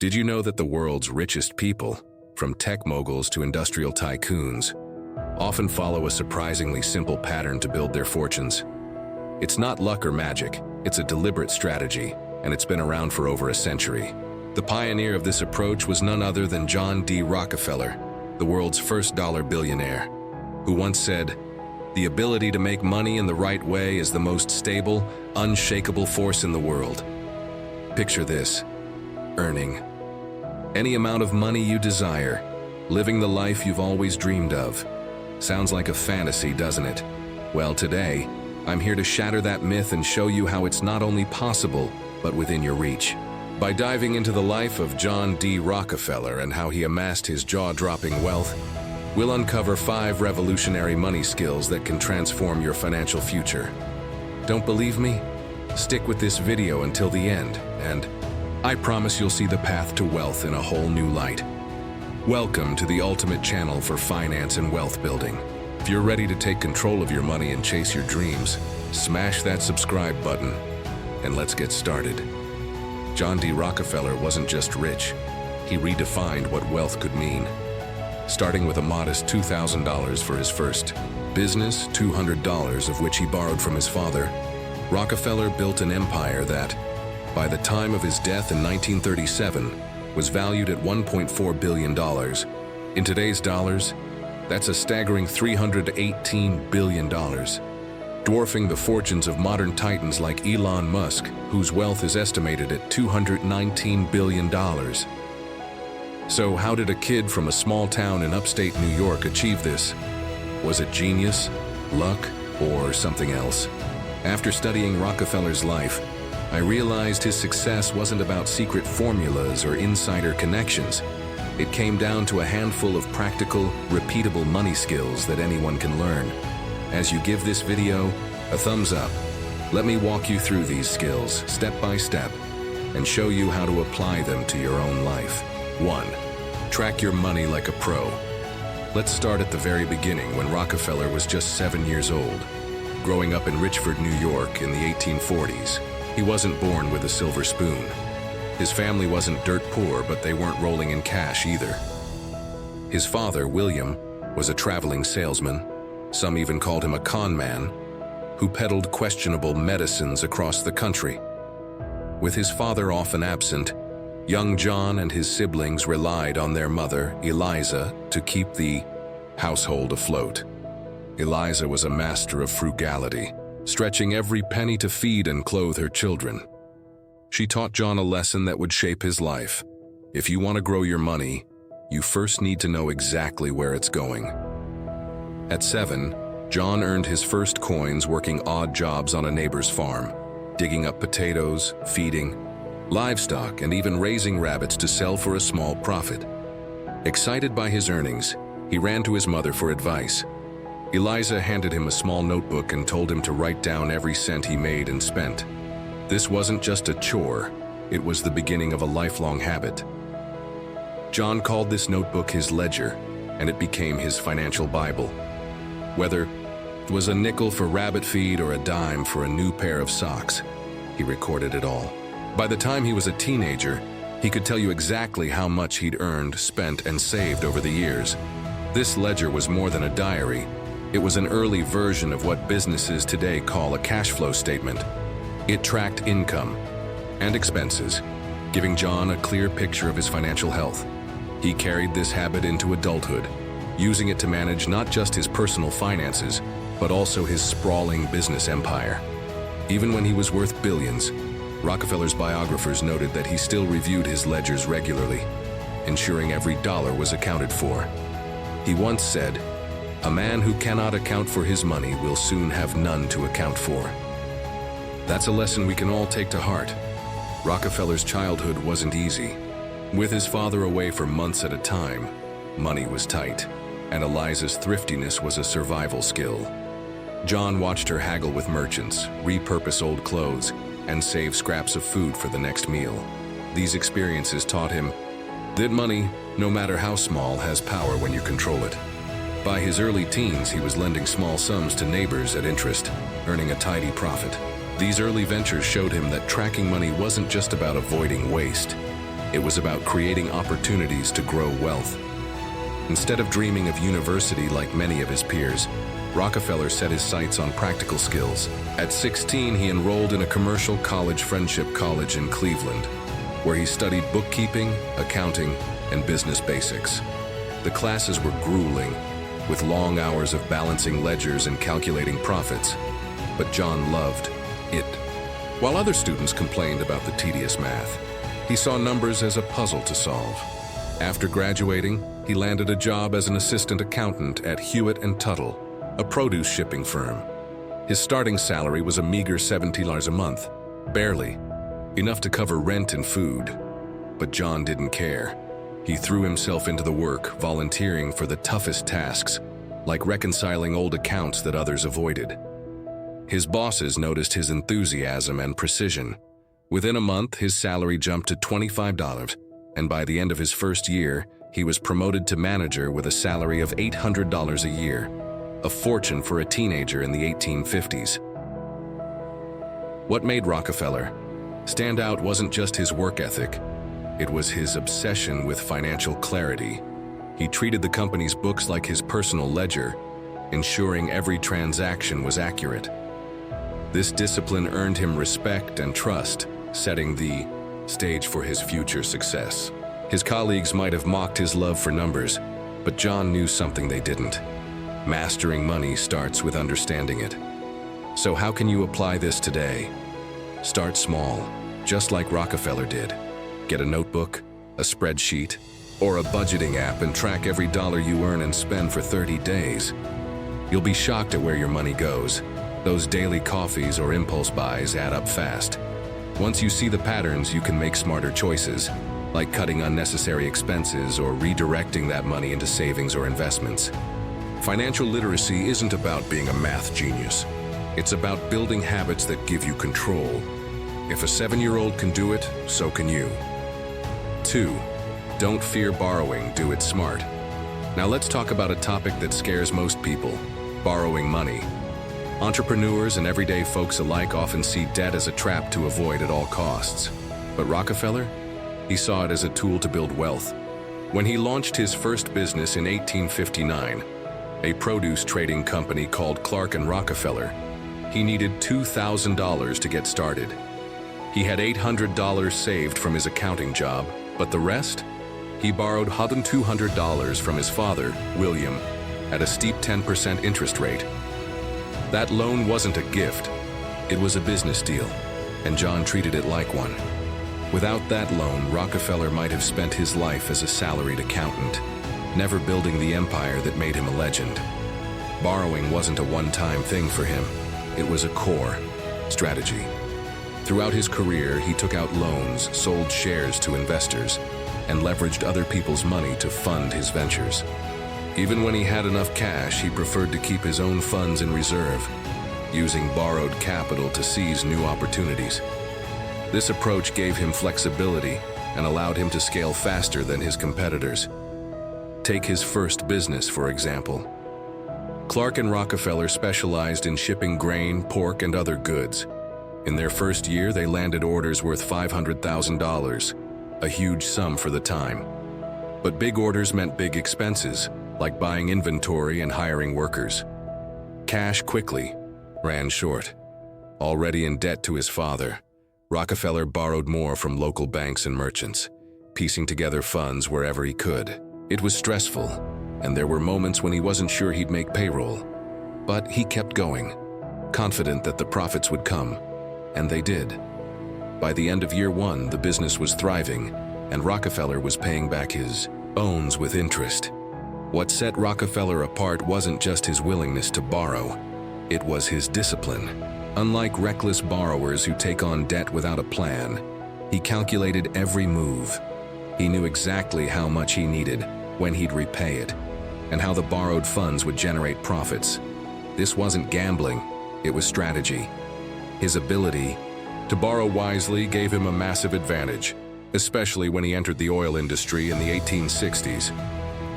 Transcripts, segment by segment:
Did you know that the world's richest people, from tech moguls to industrial tycoons, often follow a surprisingly simple pattern to build their fortunes? It's not luck or magic, it's a deliberate strategy, and it's been around for over a century. The pioneer of this approach was none other than John D. Rockefeller, the world's first dollar billionaire, who once said, "The ability to make money in the right way is the most stable, unshakable force in the world." Picture this: earning any amount of money you desire, living the life you've always dreamed of. Sounds like a fantasy, doesn't it? Well, today, I'm here to shatter that myth and show you how it's not only possible, but within your reach. By diving into the life of John D. Rockefeller and how he amassed his jaw-dropping wealth, we'll uncover 5 revolutionary money skills that can transform your financial future. Don't believe me? Stick with this video until the end, and I promise you'll see the path to wealth in a whole new light. Welcome to the ultimate channel for finance and wealth building. If you're ready to take control of your money and chase your dreams, smash that subscribe button, and let's get started. John D. Rockefeller wasn't just rich, he redefined what wealth could mean. Starting with a modest $2,000 for his first business, $200 of which he borrowed from his father, Rockefeller built an empire that, by the time of his death in 1937, was valued at $1.4 billion. In today's dollars, that's a staggering $318 billion, dwarfing the fortunes of modern titans like Elon Musk, whose wealth is estimated at $219 billion. So how did a kid from a small town in upstate New York achieve this? Was it genius, luck, or something else? After studying Rockefeller's life, I realized his success wasn't about secret formulas or insider connections. It came down to a handful of practical, repeatable money skills that anyone can learn. As you give this video a thumbs up, let me walk you through these skills step by step and show you how to apply them to your own life. 1. Track your money like a pro. Let's start at the very beginning, when Rockefeller was just 7 years old. Growing up in Richford, New York in the 1840s, he wasn't born with a silver spoon. His family wasn't dirt poor, but they weren't rolling in cash either. His father, William, was a traveling salesman, some even called him a con man, who peddled questionable medicines across the country. With his father often absent, young John and his siblings relied on their mother, Eliza, to keep the household afloat. Eliza was a master of frugality, stretching every penny to feed and clothe her children. She taught John a lesson that would shape his life. If you want to grow your money, you first need to know exactly where it's going. At 7, John earned his first coins working odd jobs on a neighbor's farm, digging up potatoes, feeding livestock, and even raising rabbits to sell for a small profit. Excited by his earnings, he ran to his mother for advice. Eliza handed him a small notebook and told him to write down every cent he made and spent. This wasn't just a chore, it was the beginning of a lifelong habit. John called this notebook his ledger, and it became his financial Bible. Whether it was a nickel for rabbit feed or a dime for a new pair of socks, he recorded it all. By the time he was a teenager, he could tell you exactly how much he'd earned, spent, and saved over the years. This ledger was more than a diary. It was an early version of what businesses today call a cash flow statement. It tracked income and expenses, giving John a clear picture of his financial health. He carried this habit into adulthood, using it to manage not just his personal finances, but also his sprawling business empire. Even when he was worth billions, Rockefeller's biographers noted that he still reviewed his ledgers regularly, ensuring every dollar was accounted for. He once said, "A man who cannot account for his money will soon have none to account for." That's a lesson we can all take to heart. Rockefeller's childhood wasn't easy. With his father away for months at a time, money was tight, and Eliza's thriftiness was a survival skill. John watched her haggle with merchants, repurpose old clothes, and save scraps of food for the next meal. These experiences taught him that money, no matter how small, has power when you control it. By his early teens, he was lending small sums to neighbors at interest, earning a tidy profit. These early ventures showed him that tracking money wasn't just about avoiding waste. It was about creating opportunities to grow wealth. Instead of dreaming of university like many of his peers, Rockefeller set his sights on practical skills. At 16, he enrolled in a commercial college, Friendship College in Cleveland, where he studied bookkeeping, accounting, and business basics. The classes were grueling, with long hours of balancing ledgers and calculating profits, but John loved it. While other students complained about the tedious math, he saw numbers as a puzzle to solve. After graduating, he landed a job as an assistant accountant at Hewitt & Tuttle, a produce shipping firm. His starting salary was a meager $70 a month, barely, enough to cover rent and food. But John didn't care. He threw himself into the work, volunteering for the toughest tasks, like reconciling old accounts that others avoided. His bosses noticed his enthusiasm and precision. Within a month, his salary jumped to $25, and by the end of his first year, he was promoted to manager with a salary of $800 a year, a fortune for a teenager in the 1850s. What made Rockefeller stand out wasn't just his work ethic, it was his obsession with financial clarity. He treated the company's books like his personal ledger, ensuring every transaction was accurate. This discipline earned him respect and trust, setting the stage for his future success. His colleagues might have mocked his love for numbers, but John knew something they didn't. Mastering money starts with understanding it. So how can you apply this today? Start small, just like Rockefeller did. Get a notebook, a spreadsheet, or a budgeting app and track every dollar you earn and spend for 30 days. You'll be shocked at where your money goes. Those daily coffees or impulse buys add up fast. Once you see the patterns, you can make smarter choices, like cutting unnecessary expenses or redirecting that money into savings or investments. Financial literacy isn't about being a math genius. It's about building habits that give you control. If a 7-year-old can do it, so can you. 2. Don't fear borrowing, do it smart. Now let's talk about a topic that scares most people, borrowing money. Entrepreneurs and everyday folks alike often see debt as a trap to avoid at all costs. But Rockefeller? He saw it as a tool to build wealth. When he launched his first business in 1859, a produce trading company called Clark and Rockefeller, he needed $2,000 to get started. He had $800 saved from his accounting job, but the rest? He borrowed $200 from his father, William, at a steep 10% interest rate. That loan wasn't a gift, it was a business deal, and John treated it like one. Without that loan, Rockefeller might have spent his life as a salaried accountant, never building the empire that made him a legend. Borrowing wasn't a one-time thing for him, it was a core strategy. Throughout his career, he took out loans, sold shares to investors, and leveraged other people's money to fund his ventures. Even when he had enough cash, he preferred to keep his own funds in reserve, using borrowed capital to seize new opportunities. This approach gave him flexibility and allowed him to scale faster than his competitors. Take his first business, for example. Clark and Rockefeller specialized in shipping grain, pork, and other goods. In their first year, they landed orders worth $500,000, a huge sum for the time. But big orders meant big expenses, like buying inventory and hiring workers. Cash quickly ran short. Already in debt to his father, Rockefeller borrowed more from local banks and merchants, piecing together funds wherever he could. It was stressful, and there were moments when he wasn't sure he'd make payroll. But he kept going, confident that the profits would come, and they did. By the end of year one, the business was thriving, and Rockefeller was paying back his owns with interest. What set Rockefeller apart wasn't just his willingness to borrow, it was his discipline. Unlike reckless borrowers who take on debt without a plan, he calculated every move. He knew exactly how much he needed, when he'd repay it, and how the borrowed funds would generate profits. This wasn't gambling, it was strategy. His ability to borrow wisely gave him a massive advantage, especially when he entered the oil industry in the 1860s.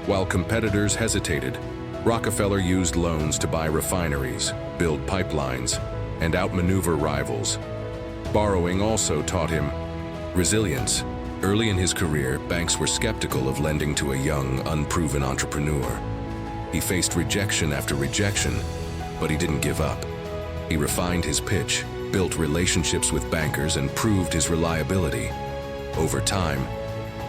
While competitors hesitated, Rockefeller used loans to buy refineries, build pipelines, and outmaneuver rivals. Borrowing also taught him resilience. Early in his career, banks were skeptical of lending to a young, unproven entrepreneur. He faced rejection after rejection, but he didn't give up. He refined his pitch, built relationships with bankers, and proved his reliability. Over time,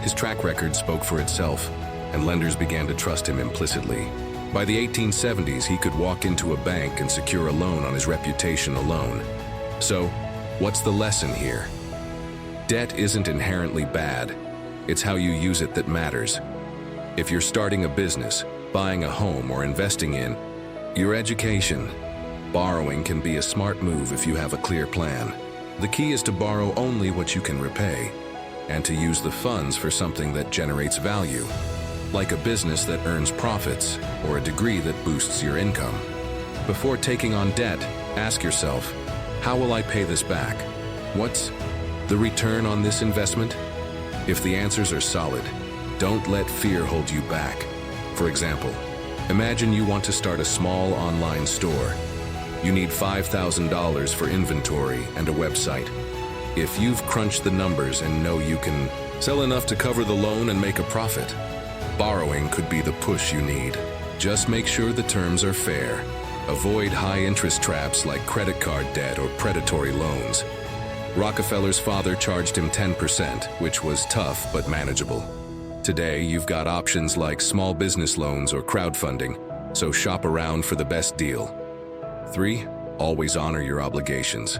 his track record spoke for itself, and lenders began to trust him implicitly. By the 1870s, he could walk into a bank and secure a loan on his reputation alone. So, what's the lesson here? Debt isn't inherently bad. It's how you use it that matters. If you're starting a business, buying a home, or investing in your education, borrowing can be a smart move if you have a clear plan. The key is to borrow only what you can repay, and to use the funds for something that generates value, like a business that earns profits or a degree that boosts your income. Before taking on debt, ask yourself, how will I pay this back? What's the return on this investment? If the answers are solid, don't let fear hold you back. For example, imagine you want to start a small online store. You need $5,000 for inventory and a website. If you've crunched the numbers and know you can sell enough to cover the loan and make a profit, borrowing could be the push you need. Just make sure the terms are fair. Avoid high-interest traps like credit card debt or predatory loans. Rockefeller's father charged him 10%, which was tough but manageable. Today, you've got options like small business loans or crowdfunding, so shop around for the best deal. 3. Always honor your obligations.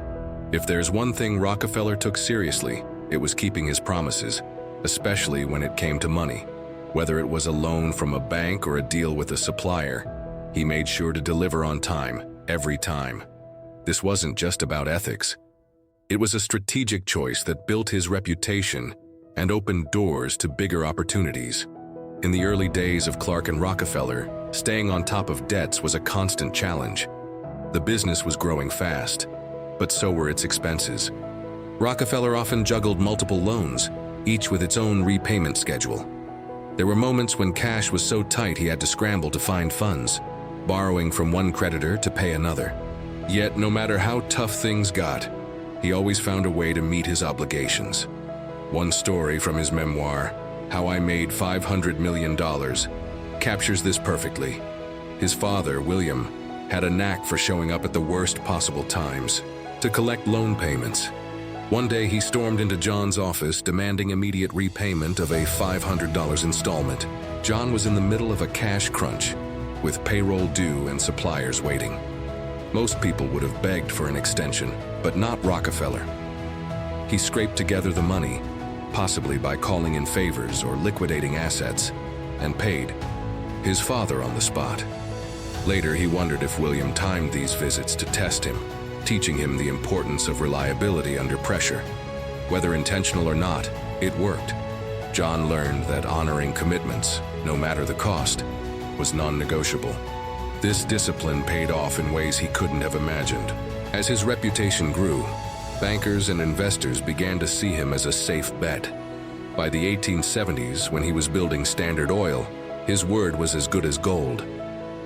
If there's one thing Rockefeller took seriously, it was keeping his promises, especially when it came to money. Whether it was a loan from a bank or a deal with a supplier, he made sure to deliver on time, every time. This wasn't just about ethics. It was a strategic choice that built his reputation and opened doors to bigger opportunities. In the early days of Clark and Rockefeller, staying on top of debts was a constant challenge. The business was growing fast, but so were its expenses. Rockefeller often juggled multiple loans, each with its own repayment schedule. There were moments when cash was so tight he had to scramble to find funds, borrowing from one creditor to pay another. Yet, no matter how tough things got, he always found a way to meet his obligations. One story from his memoir, How I Made $500 Million, captures this perfectly. His father, William, had a knack for showing up at the worst possible times to collect loan payments. One day he stormed into John's office demanding immediate repayment of a $500 installment. John was in the middle of a cash crunch, with payroll due and suppliers waiting. Most people would have begged for an extension, but not Rockefeller. He scraped together the money, possibly by calling in favors or liquidating assets, and paid his father on the spot. Later, he wondered if William timed these visits to test him, teaching him the importance of reliability under pressure. Whether intentional or not, it worked. John learned that honoring commitments, no matter the cost, was non-negotiable. This discipline paid off in ways he couldn't have imagined. As his reputation grew, bankers and investors began to see him as a safe bet. By the 1870s, when he was building Standard Oil, his word was as good as gold.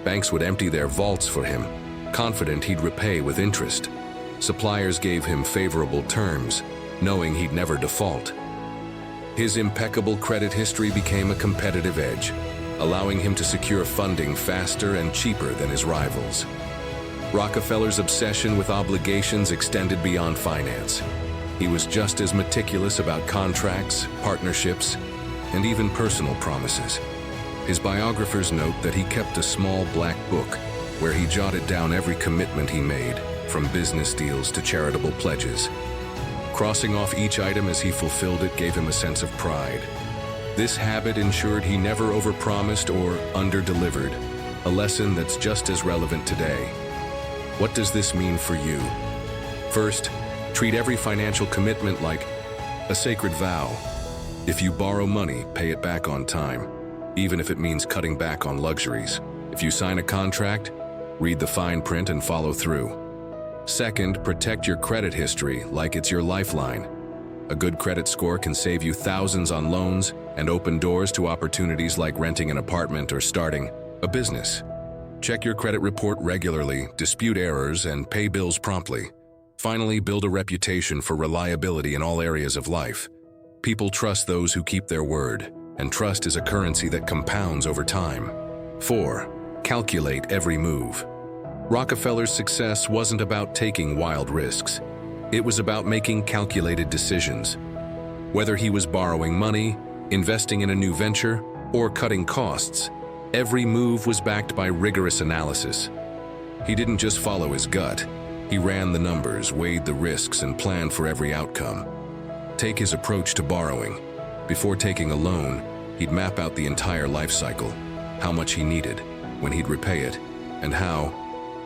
Banks would empty their vaults for him, confident he'd repay with interest. Suppliers gave him favorable terms, knowing he'd never default. His impeccable credit history became a competitive edge, allowing him to secure funding faster and cheaper than his rivals. Rockefeller's obsession with obligations extended beyond finance. He was just as meticulous about contracts, partnerships, and even personal promises. His biographers note that he kept a small black book where he jotted down every commitment he made, from business deals to charitable pledges. Crossing off each item as he fulfilled it gave him a sense of pride. This habit ensured he never overpromised or under-delivered, a lesson that's just as relevant today. What does this mean for you? First, treat every financial commitment like a sacred vow. If you borrow money, pay it back on time, even if it means cutting back on luxuries. If you sign a contract, read the fine print and follow through. Second, protect your credit history like it's your lifeline. A good credit score can save you thousands on loans and open doors to opportunities like renting an apartment or starting a business. Check your credit report regularly, dispute errors, and pay bills promptly. Finally, build a reputation for reliability in all areas of life. People trust those who keep their word, and trust is a currency that compounds over time. 4. Calculate every move. Rockefeller's success wasn't about taking wild risks. It was about making calculated decisions. Whether he was borrowing money, investing in a new venture, or cutting costs, every move was backed by rigorous analysis. He didn't just follow his gut. He ran the numbers, weighed the risks, and planned for every outcome. Take his approach to borrowing. Before taking a loan, he'd map out the entire life cycle, how much he needed, when he'd repay it, and how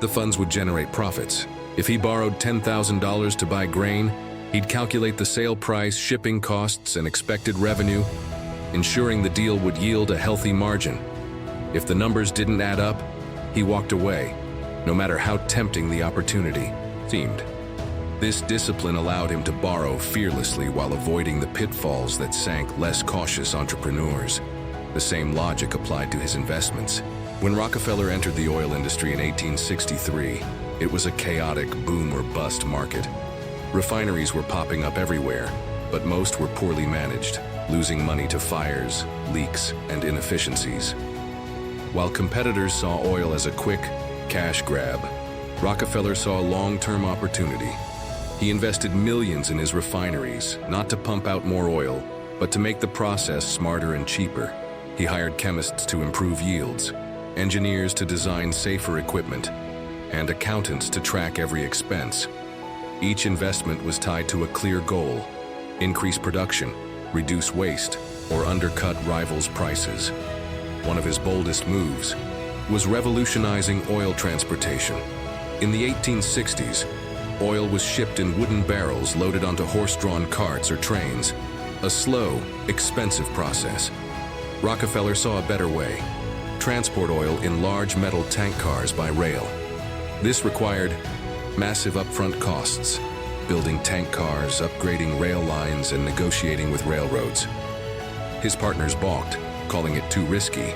the funds would generate profits. If he borrowed $10,000 to buy grain, he'd calculate the sale price, shipping costs, and expected revenue, ensuring the deal would yield a healthy margin. If the numbers didn't add up, he walked away, no matter how tempting the opportunity seemed. This discipline allowed him to borrow fearlessly while avoiding the pitfalls that sank less cautious entrepreneurs. The same logic applied to his investments. When Rockefeller entered the oil industry in 1863, it was a chaotic boom or bust market. Refineries were popping up everywhere, but most were poorly managed, losing money to fires, leaks, and inefficiencies. While competitors saw oil as a quick cash grab, Rockefeller saw a long-term opportunity. He invested millions in his refineries, not to pump out more oil, but to make the process smarter and cheaper. He hired chemists to improve yields, engineers to design safer equipment, and accountants to track every expense. Each investment was tied to a clear goal: increase production, reduce waste, or undercut rivals' prices. One of his boldest moves was revolutionizing oil transportation. In the 1860s, oil was shipped in wooden barrels loaded onto horse-drawn carts or trains, a slow, expensive process. Rockefeller saw a better way: transport oil in large metal tank cars by rail. This required massive upfront costs: building tank cars, upgrading rail lines, and negotiating with railroads. His partners balked, calling it too risky.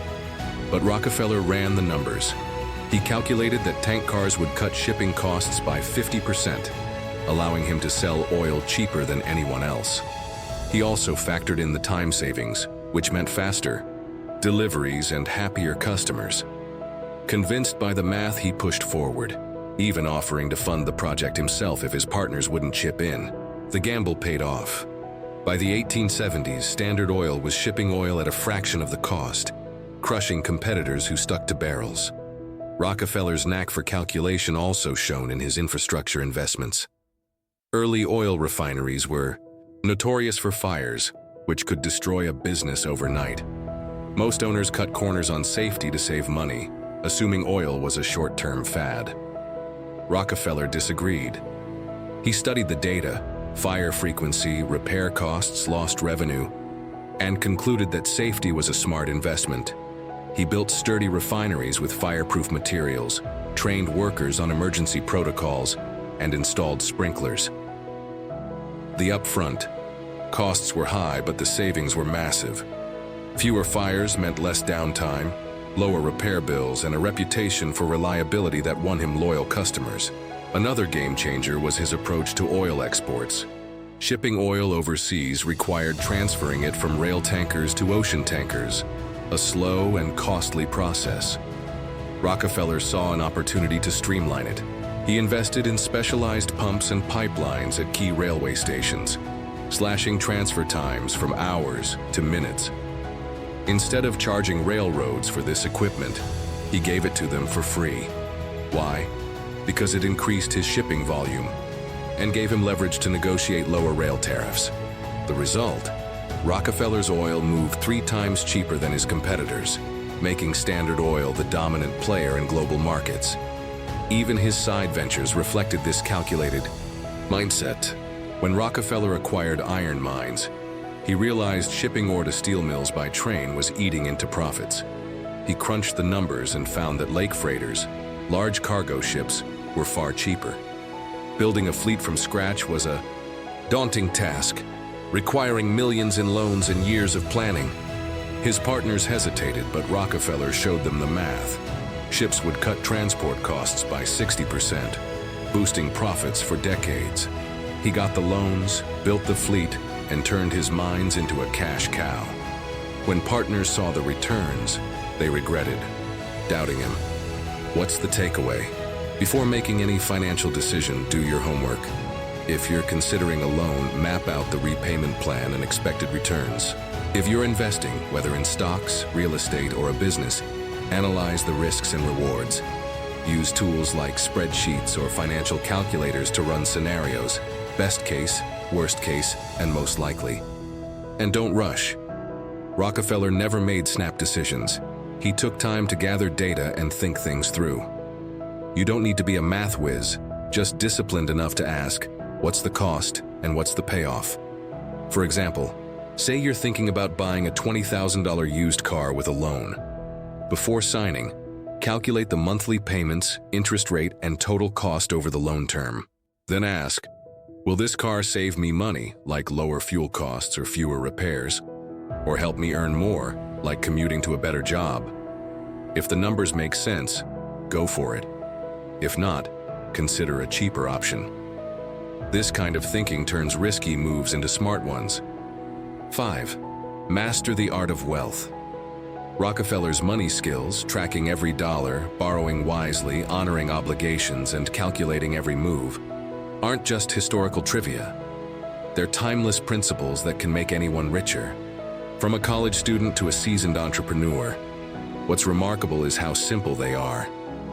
But Rockefeller ran the numbers. He calculated that tank cars would cut shipping costs by 50%, allowing him to sell oil cheaper than anyone else. He also factored in the time savings, which meant faster deliveries and happier customers. Convinced by the math, he pushed forward, even offering to fund the project himself if his partners wouldn't chip in. The gamble paid off. By the 1870s, Standard Oil was shipping oil at a fraction of the cost, crushing competitors who stuck to barrels. Rockefeller's knack for calculation also shone in his infrastructure investments. Early oil refineries were notorious for fires, which could destroy a business overnight. Most owners cut corners on safety to save money, assuming oil was a short-term fad. Rockefeller disagreed. He studied the data, fire frequency, repair costs, lost revenue, and concluded that safety was a smart investment. He built sturdy refineries with fireproof materials, trained workers on emergency protocols, and installed sprinklers. The upfront costs were high, but the savings were massive. Fewer fires meant less downtime, lower repair bills, and a reputation for reliability that won him loyal customers. Another game changer was his approach to oil exports. Shipping oil overseas required transferring it from rail tankers to ocean tankers, a slow and costly process. Rockefeller saw an opportunity to streamline it. He invested in specialized pumps and pipelines at key railway stations, slashing transfer times from hours to minutes. Instead of charging railroads for this equipment, he gave it to them for free. Why? Because it increased his shipping volume and gave him leverage to negotiate lower rail tariffs. The result? Rockefeller's oil moved 3 times cheaper than his competitors, making Standard Oil the dominant player in global markets. Even his side ventures reflected this calculated mindset. When Rockefeller acquired iron mines, he realized shipping ore to steel mills by train was eating into profits. He crunched the numbers and found that lake freighters, large cargo ships, were far cheaper. Building a fleet from scratch was a daunting task, requiring millions in loans and years of planning. His partners hesitated, but Rockefeller showed them the math. Ships would cut transport costs by 60%, boosting profits for decades. He got the loans, built the fleet, and turned his mines into a cash cow. When partners saw the returns, they regretted, doubting him. What's the takeaway? Before making any financial decision, do your homework. If you're considering a loan, map out the repayment plan and expected returns. If you're investing, whether in stocks, real estate, or a business, analyze the risks and rewards. Use tools like spreadsheets or financial calculators to run scenarios, best case, worst case, and most likely. And don't rush. Rockefeller never made snap decisions. He took time to gather data and think things through. You don't need to be a math whiz, just disciplined enough to ask, what's the cost and what's the payoff? For example, say you're thinking about buying a $20,000 used car with a loan. Before signing, calculate the monthly payments, interest rate, and total cost over the loan term. Then ask, will this car save me money, like lower fuel costs or fewer repairs? Or help me earn more, like commuting to a better job? If the numbers make sense, go for it. If not, consider a cheaper option. This kind of thinking turns risky moves into smart ones. 5. Master the art of wealth. Rockefeller's money skills, tracking every dollar, borrowing wisely, honoring obligations, and calculating every move, aren't just historical trivia. They're timeless principles that can make anyone richer. From a college student to a seasoned entrepreneur, what's remarkable is how simple they are.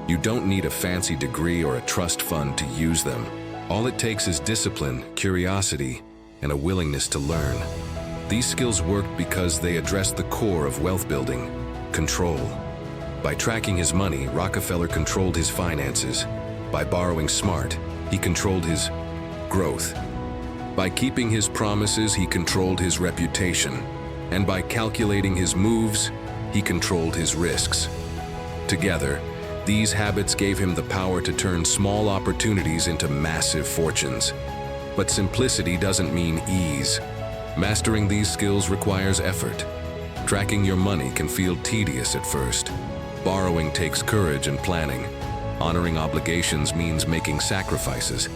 You don't need a fancy degree or a trust fund to use them. All it takes is discipline, curiosity, and a willingness to learn. These skills worked because they addressed the core of wealth building: control. By tracking his money, Rockefeller controlled his finances. By borrowing smart, he controlled his growth. By keeping his promises, he controlled his reputation. And by calculating his moves, he controlled his risks. Together, these habits gave him the power to turn small opportunities into massive fortunes. But simplicity doesn't mean ease. Mastering these skills requires effort. Tracking your money can feel tedious at first. Borrowing takes courage and planning. Honoring obligations means making sacrifices.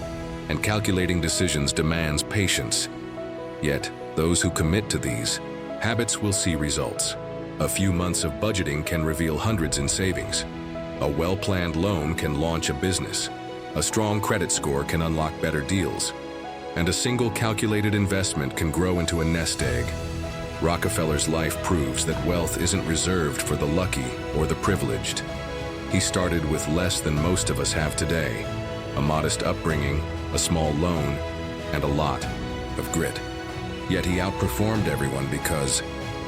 And calculating decisions demands patience. Yet, those who commit to these habits will see results. A few months of budgeting can reveal hundreds in savings. A well-planned loan can launch a business. A strong credit score can unlock better deals. And a single calculated investment can grow into a nest egg. Rockefeller's life proves that wealth isn't reserved for the lucky or the privileged. He started with less than most of us have today: a modest upbringing, a small loan, and a lot of grit. Yet he outperformed everyone because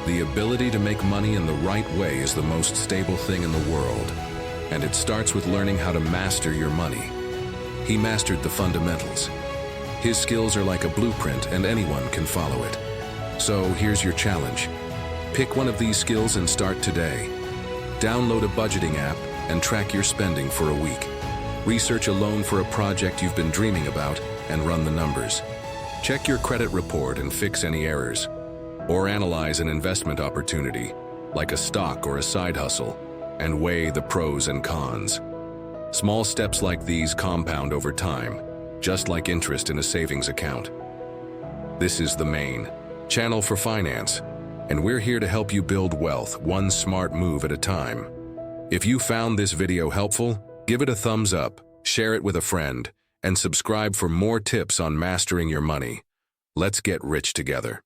the ability to make money in the right way is the most stable thing in the world. And it starts with learning how to master your money. He mastered the fundamentals. His skills are like a blueprint, and anyone can follow it. So here's your challenge. Pick one of these skills and start today. Download a budgeting app and track your spending for a week. Research a loan for a project you've been dreaming about and run the numbers. Check your credit report and fix any errors. Or analyze an investment opportunity, like a stock or a side hustle, and weigh the pros and cons. Small steps like these compound over time, just like interest in a savings account. This is The Main, channel for finance, and we're here to help you build wealth one smart move at a time. If you found this video helpful, give it a thumbs up, share it with a friend, and subscribe for more tips on mastering your money. Let's get rich together.